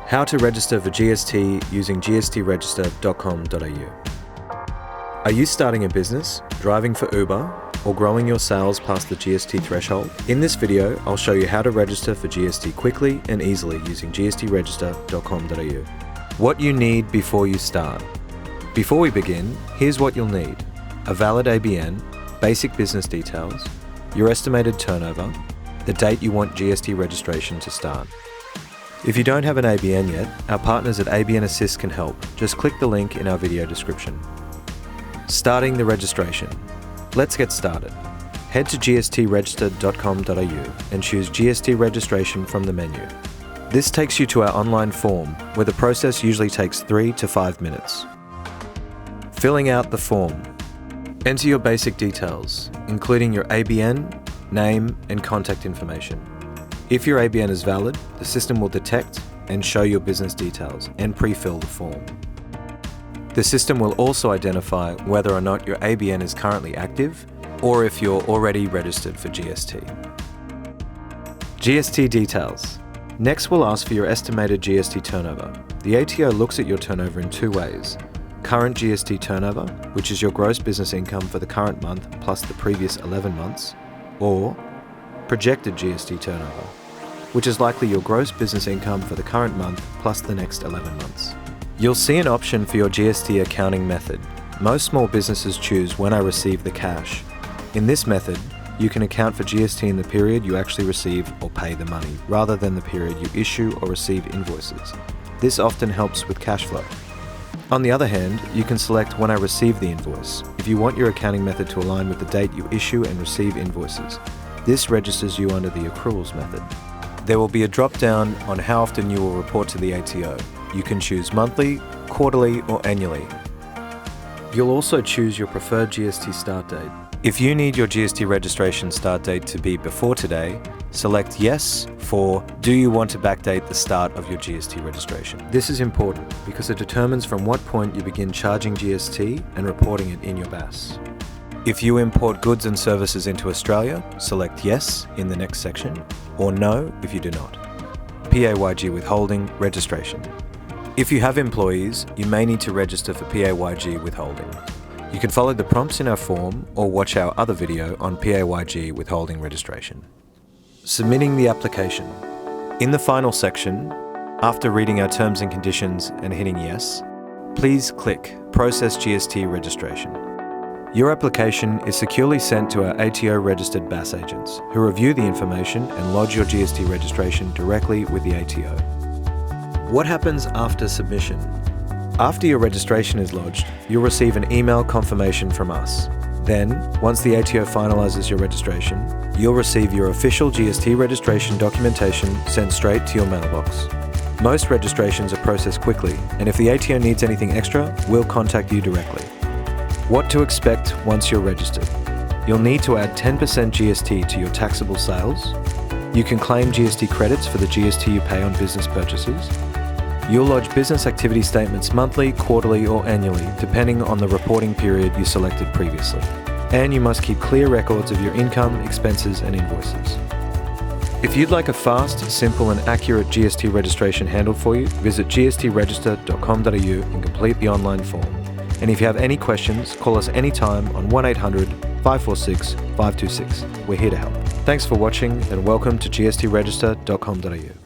How to register for GST using gstregister.com.au. Are you starting a business, driving for Uber, or growing your sales past the GST threshold? In this video, I'll show you how to register for GST quickly and easily using gstregister.com.au. What you need before you start. Before we begin, here's what you'll need: a valid ABN, basic business details, your estimated turnover, the date you want GST registration to start. If you don't have an ABN yet, our partners at ABN Assist can help. Just click the link in our video description. Starting the registration. Let's get started. Head to gstregister.com.au and choose GST registration from the menu. This takes you to our online form, where the process usually takes 3 to 5 minutes. Filling out the form. Enter your basic details, including your ABN, name, and contact information. If your ABN is valid, the system will detect and show your business details and pre-fill the form. The system will also identify whether or not your ABN is currently active or if you're already registered for GST. GST details. Next, we'll ask for your estimated GST turnover. The ATO looks at your turnover in 2 ways: current GST turnover, which is your gross business income for the current month plus the previous 11 months, or projected GST turnover, which is likely your gross business income for the current month plus the next 11 months. You'll see an option for your GST accounting method. Most small businesses choose when I receive the cash. In this method, you can account for GST in the period you actually receive or pay the money, rather than the period you issue or receive invoices. This often helps with cash flow. On the other hand, you can select when I receive the invoice, if you want your accounting method to align with the date you issue and receive invoices. This registers you under the accruals method. There will be a drop-down on how often you will report to the ATO. You can choose monthly, quarterly, or annually. You'll also choose your preferred GST start date. If you need your GST registration start date to be before today, select yes for do you want to backdate the start of your GST registration. This is important because it determines from what point you begin charging GST and reporting it in your BAS. If you import goods and services into Australia, select yes in the next section, or no if you do not. PAYG withholding registration. If you have employees, you may need to register for PAYG withholding. You can follow the prompts in our form or watch our other video on PAYG withholding registration. Submitting the application. In the final section, after reading our terms and conditions and hitting yes, please click Process GST Registration. Your application is securely sent to our ATO-registered BAS agents, who review the information and lodge your GST registration directly with the ATO. What happens after submission? After your registration is lodged, you'll receive an email confirmation from us. Then, once the ATO finalises your registration, you'll receive your official GST registration documentation sent straight to your mailbox. Most registrations are processed quickly, and if the ATO needs anything extra, we'll contact you directly. What to expect once you're registered. You'll need to add 10% GST to your taxable sales. You can claim GST credits for the GST you pay on business purchases. You'll lodge business activity statements monthly, quarterly, or annually, depending on the reporting period you selected previously. And you must keep clear records of your income, expenses, and invoices. If you'd like a fast, simple, and accurate GST registration handled for you, visit gstregister.com.au and complete the online form. And if you have any questions, call us anytime on 1800-546-526. We're here to help. Thanks for watching and welcome to gstregister.com.au.